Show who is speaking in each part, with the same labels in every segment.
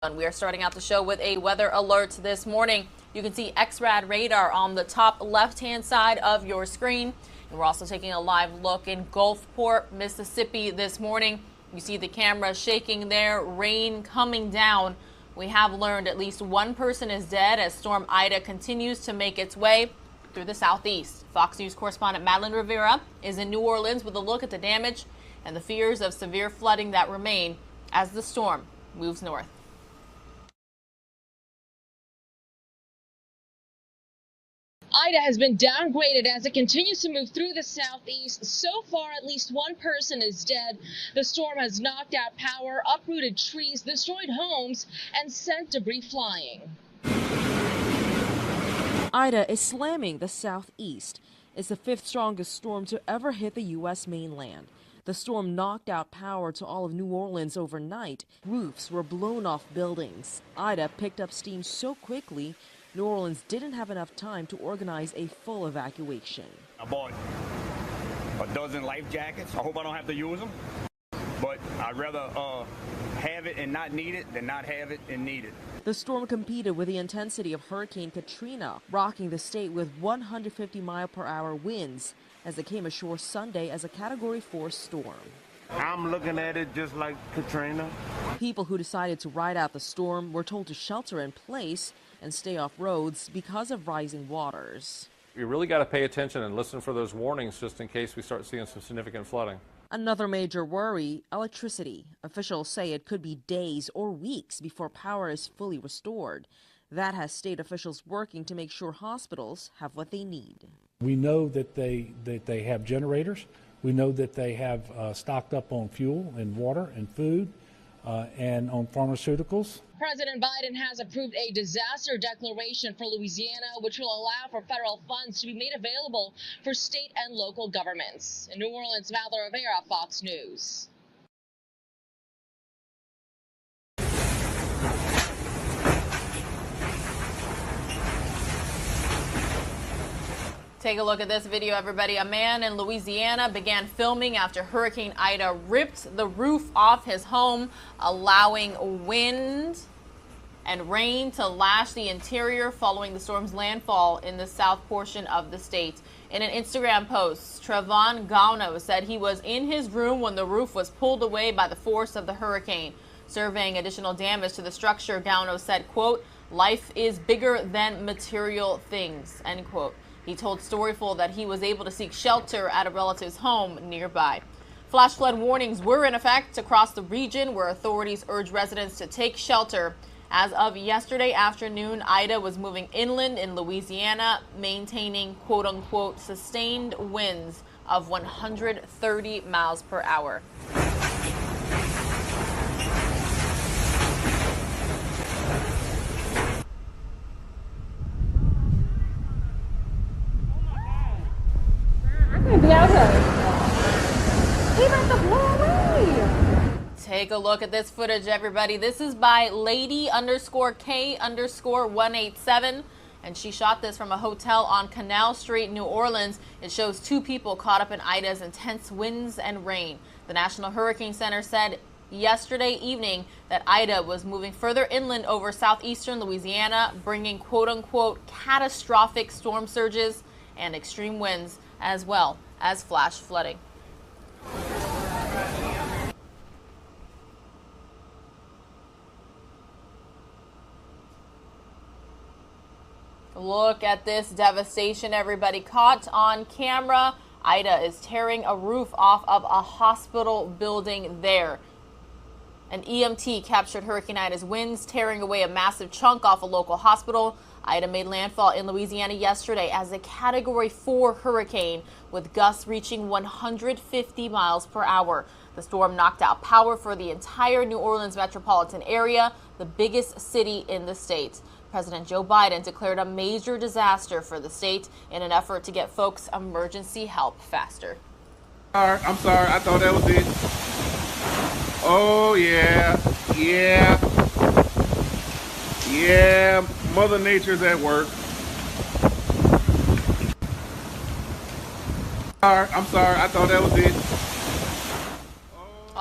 Speaker 1: And we are starting out the show with a weather alert this morning. You can see XRAD radar on the top left-hand side of your screen. And we're also taking a live look in Gulfport, Mississippi this morning. You see the camera shaking there, rain coming down. We have learned at least one person is dead as Storm Ida continues to make its way through the southeast. Fox News correspondent Madeline Rivera is in New Orleans with a look at the damage and the fears of severe flooding that remain as the storm moves north.
Speaker 2: Ida has been downgraded as it continues to move through the southeast. So far, at least one person is dead. The storm has knocked out power, uprooted trees, destroyed homes, and sent debris flying.
Speaker 3: Ida is slamming the southeast. It's the fifth strongest storm to ever hit the U.S. mainland. The storm knocked out power to all of New Orleans overnight. Roofs were blown off buildings. Ida picked up steam so quickly, New Orleans didn't have enough time to organize a full evacuation.
Speaker 4: I bought a dozen life jackets. I hope I don't have to use them. But I'd rather have it and not need it than not have it and need it.
Speaker 3: The storm competed with the intensity of Hurricane Katrina, rocking the state with 150-mile-per-hour winds as it came ashore Sunday as a Category 4 storm.
Speaker 5: I'm looking at it just like Katrina.
Speaker 3: People who decided to ride out the storm were told to shelter in place and stay off roads because of rising waters.
Speaker 6: You really got to pay attention and listen for those warnings just in case we start seeing some significant flooding.
Speaker 3: Another major worry, electricity. Officials say it could be days or weeks before power is fully restored. That has state officials working to make sure hospitals have what they need.
Speaker 7: We know that they have generators. We know that they have stocked up on fuel and water and food and on pharmaceuticals.
Speaker 2: President Biden has approved a disaster declaration for Louisiana, which will allow for federal funds to be made available for state and local governments. In New Orleans, Madeline Rivera, Fox News.
Speaker 1: Take a look at this video, everybody. A man in Louisiana began filming after Hurricane Ida ripped the roof off his home, allowing wind and rain to lash the interior following the storm's landfall in the south portion of the state. In an Instagram post, Trevon Gauno said he was in his room when the roof was pulled away by the force of the hurricane. Surveying additional damage to the structure, Gauno said, quote, "Life is bigger than material things," end quote. He told Storyful that he was able to seek shelter at a relative's home nearby. Flash flood warnings were in effect across the region, where authorities urged residents to take shelter. As of yesterday afternoon, Ida was moving inland in Louisiana, maintaining quote-unquote sustained winds of 130 miles per hour. Take a look at this footage, everybody. This is by lady_K_187, and she shot this from a hotel on Canal Street, New Orleans. It shows two people caught up in Ida's intense winds and rain. The National Hurricane Center said yesterday evening that Ida was moving further inland over southeastern Louisiana, bringing quote-unquote catastrophic storm surges and extreme winds, as well as flash flooding. Look at this devastation, everybody. Caught on camera, Ida is tearing a roof off of a hospital building there. An EMT captured Hurricane Ida's winds, tearing away a massive chunk off a local hospital. Ida made landfall in Louisiana yesterday as a Category 4 hurricane with gusts reaching 150 miles per hour. The storm knocked out power for the entire New Orleans metropolitan area, the biggest city in the state. President Joe Biden declared a major disaster for the state in an effort to get folks emergency help faster.
Speaker 8: I'm sorry, I thought that was it. Oh, yeah, Mother Nature's at work. I'm sorry, I thought that was it.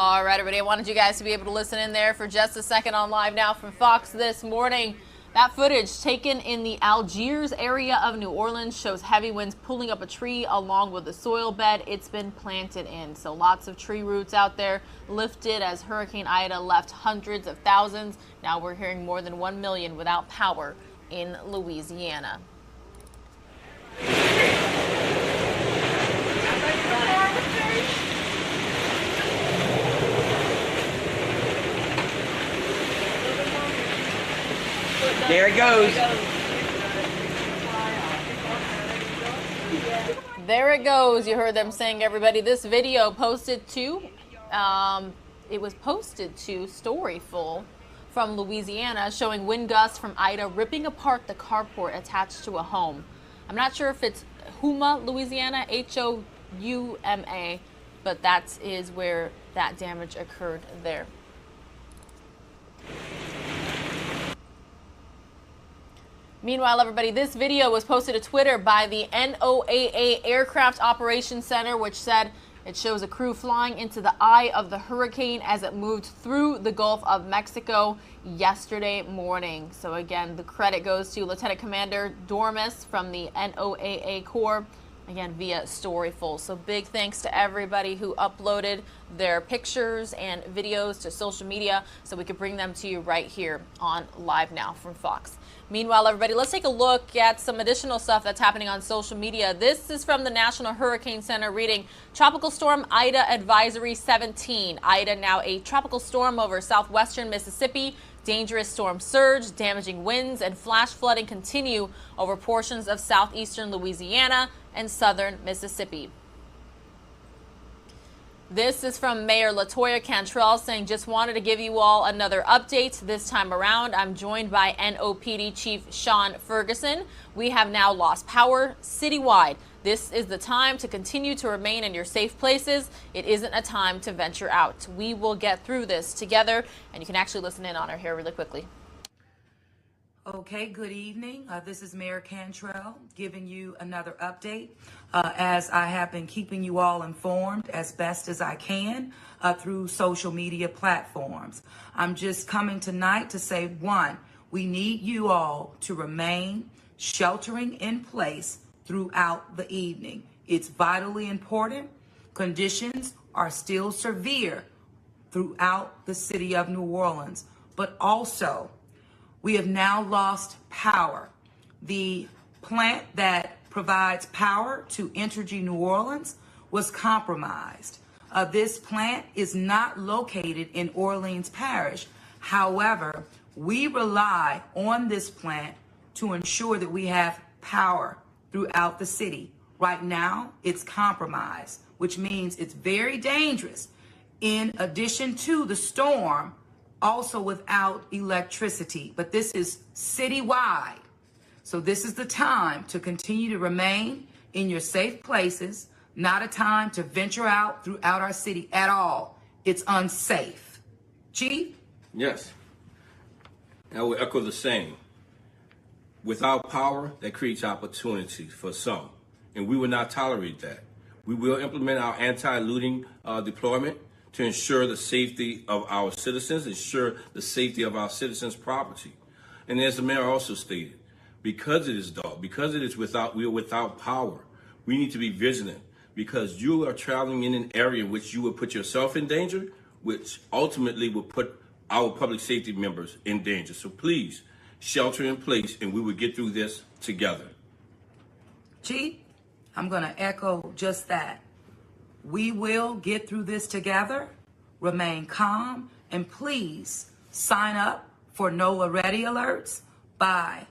Speaker 1: All right, everybody, I wanted you guys to be able to listen in there for just a second on Live Now from Fox this morning. That footage taken in the Algiers area of New Orleans shows heavy winds pulling up a tree along with the soil bed it's been planted in. So lots of tree roots out there lifted as Hurricane Ida left hundreds of thousands. Now we're hearing more than 1 million without power in Louisiana.
Speaker 9: There it goes.
Speaker 1: There it goes. You heard them saying, everybody. This video posted to, it was posted to Storyful from Louisiana, showing wind gusts from Ida ripping apart the carport attached to a home. I'm not sure if it's Houma, Louisiana, Houma, but that is where that damage occurred there. Meanwhile, everybody, this video was posted to Twitter by the NOAA Aircraft Operations Center, which said it shows a crew flying into the eye of the hurricane as it moved through the Gulf of Mexico yesterday morning. So again, the credit goes to Lieutenant Commander Dormis from the NOAA Corps, again, via Storyful. So big thanks to everybody who uploaded their pictures and videos to social media so we could bring them to you right here on Live Now from Fox. Meanwhile, everybody, let's take a look at some additional stuff that's happening on social media. This is from the National Hurricane Center reading Tropical Storm Ida Advisory 17. Ida now a tropical storm over southwestern Mississippi. Dangerous storm surge, damaging winds, and flash flooding continue over portions of southeastern Louisiana and southern Mississippi. This is from Mayor Latoya Cantrell saying, just wanted to give you all another update. This time around, I'm joined by NOPD Chief Sean Ferguson. We have now lost power citywide. This is the time to continue to remain in your safe places. It isn't a time to venture out. We will get through this together. And you can actually listen in on her here really quickly.
Speaker 10: Okay, good evening. This is Mayor Cantrell giving you another update as I have been keeping you all informed as best as I can through social media platforms. I'm just coming tonight to say, one, we need you all to remain sheltering in place throughout the evening. It's vitally important. Conditions are still severe throughout the city of New Orleans, but also we have now lost power. The plant that provides power to Entergy New Orleans was compromised. This plant is not located in Orleans Parish. However, we rely on this plant to ensure that we have power throughout the city. Right now, it's compromised, which means it's very dangerous. In addition to the storm, also without electricity, but this is citywide. So this is the time to continue to remain in your safe places, not a time to venture out throughout our city at all. It's unsafe. Chief?
Speaker 11: Yes. I will echo the same. Without power, that creates opportunities for some, and we will not tolerate that. We will implement our anti-looting deployment to ensure the safety of our citizens, ensure the safety of our citizens' property. And as the mayor also stated, because it is dark, because we are without power, we need to be vigilant because you are traveling in an area which you will put yourself in danger, which ultimately will put our public safety members in danger. So please, shelter in place and we will get through this together.
Speaker 10: Chief, I'm going to echo just that. We will get through this together. Remain calm, and please sign up for NOLA Ready alerts by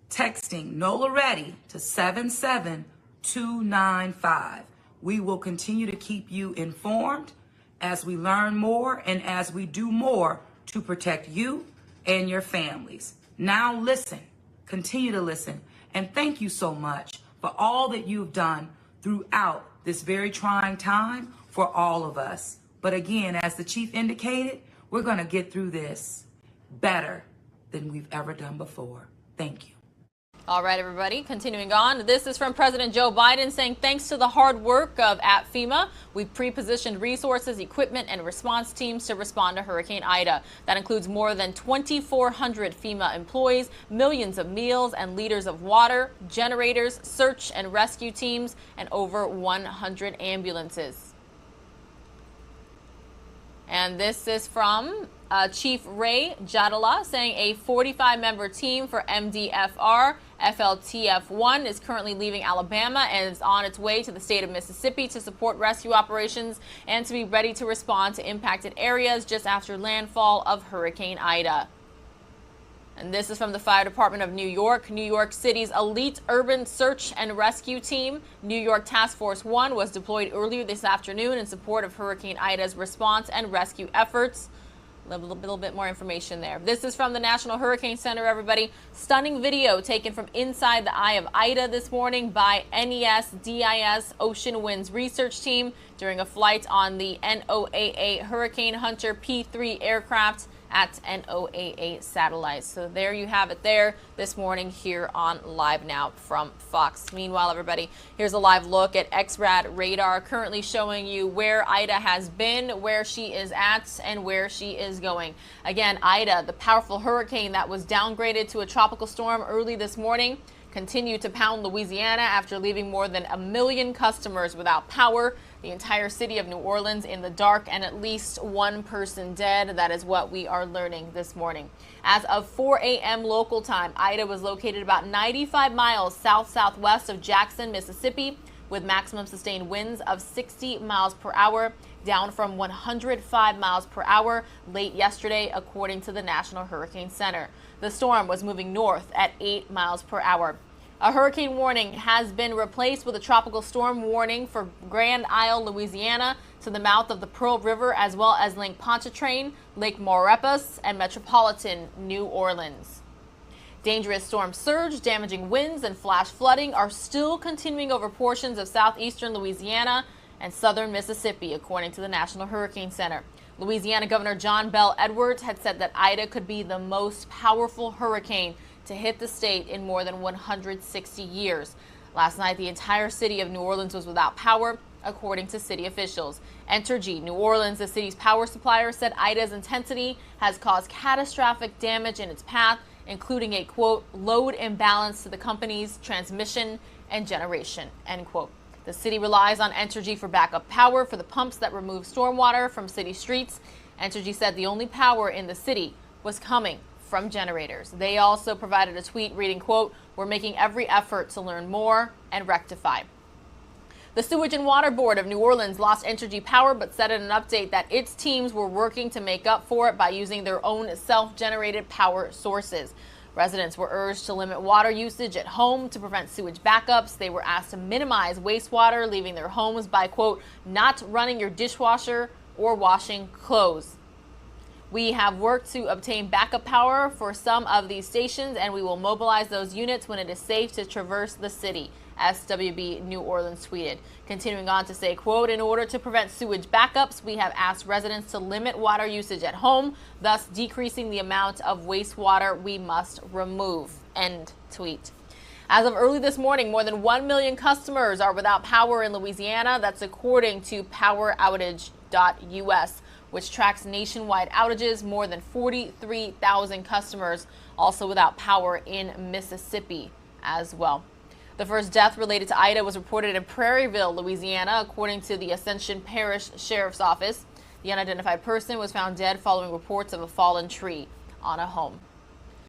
Speaker 10: texting NOLA Ready to 77295. We will continue to keep you informed as we learn more and as we do more to protect you and your families. Now listen, continue to listen, and thank you so much for all that you've done throughout this very trying time for all of us. But again, as the chief indicated, we're going to get through this better than we've ever done before. Thank you.
Speaker 1: All right, everybody, continuing on. This is from President Joe Biden saying, thanks to the hard work of at FEMA, we've pre-positioned resources, equipment, and response teams to respond to Hurricane Ida. That includes more than 2,400 FEMA employees, millions of meals and liters of water, generators, search and rescue teams, and over 100 ambulances. And this is from Chief Ray Jadala saying a 45-member team for MDFR FLTF-1 is currently leaving Alabama and is on its way to the state of Mississippi to support rescue operations and to be ready to respond to impacted areas just after landfall of Hurricane Ida. And this is from the Fire Department of New York. New York City's elite urban search and rescue team, New York Task Force 1, was deployed earlier this afternoon in support of Hurricane Ida's response and rescue efforts. A little bit more information there. This is from the National Hurricane Center, everybody. Stunning video taken from inside the eye of Ida this morning by NES-DIS Ocean Winds research team during a flight on the NOAA Hurricane Hunter P-3 aircraft at NOAA satellites. So there you have it there this morning here on Live Now from Fox. Meanwhile, everybody, here's a live look at XRAD radar currently showing you where Ida has been, where she is at, and where she is going. Again, Ida, the powerful hurricane that was downgraded to a tropical storm early this morning, continued to pound Louisiana after leaving more than 1 million customers without power, the entire city of New Orleans in the dark, and at least one person dead. That is what we are learning this morning. As of 4 a.m. local time, Ida was located about 95 miles south-southwest of Jackson, Mississippi, with maximum sustained winds of 60 miles per hour, down from 105 miles per hour late yesterday, according to the National Hurricane Center. The storm was moving north at 8 miles per hour. A hurricane warning has been replaced with a tropical storm warning for Grand Isle, Louisiana, to the mouth of the Pearl River, as well as Lake Pontchartrain, Lake Maurepas, and metropolitan New Orleans. Dangerous storm surge, damaging winds, and flash flooding are still continuing over portions of southeastern Louisiana and southern Mississippi, according to the National Hurricane Center. Louisiana Governor John Bel Edwards had said that Ida could be the most powerful hurricane to hit the state in more than 160 years. Last night, the entire city of New Orleans was without power, according to city officials. Entergy New Orleans, the city's power supplier, said Ida's intensity has caused catastrophic damage in its path, including a, quote, load imbalance to the company's transmission and generation, end quote. The city relies on Entergy for backup power for the pumps that remove stormwater from city streets. Entergy said the only power in the city was coming from generators. They also provided a tweet reading, quote, we're making every effort to learn more and rectify. The Sewage and Water Board of New Orleans lost Entergy power, but said in an update that its teams were working to make up for it by using their own self-generated power sources. Residents were urged to limit water usage at home to prevent sewage backups. They were asked to minimize wastewater leaving their homes by, quote, not running your dishwasher or washing clothes. We have worked to obtain backup power for some of these stations, and we will mobilize those units when it is safe to traverse the city, SWB New Orleans tweeted. Continuing on to say, quote, in order to prevent sewage backups, we have asked residents to limit water usage at home, thus decreasing the amount of wastewater we must remove, end tweet. As of early this morning, more than 1 million customers are without power in Louisiana. That's according to poweroutage.us, which tracks nationwide outages. More than 43,000 customers also without power in Mississippi as well. The first death related to Ida was reported in Prairieville, Louisiana, according to the Ascension Parish Sheriff's Office. The unidentified person was found dead following reports of a fallen tree on a home.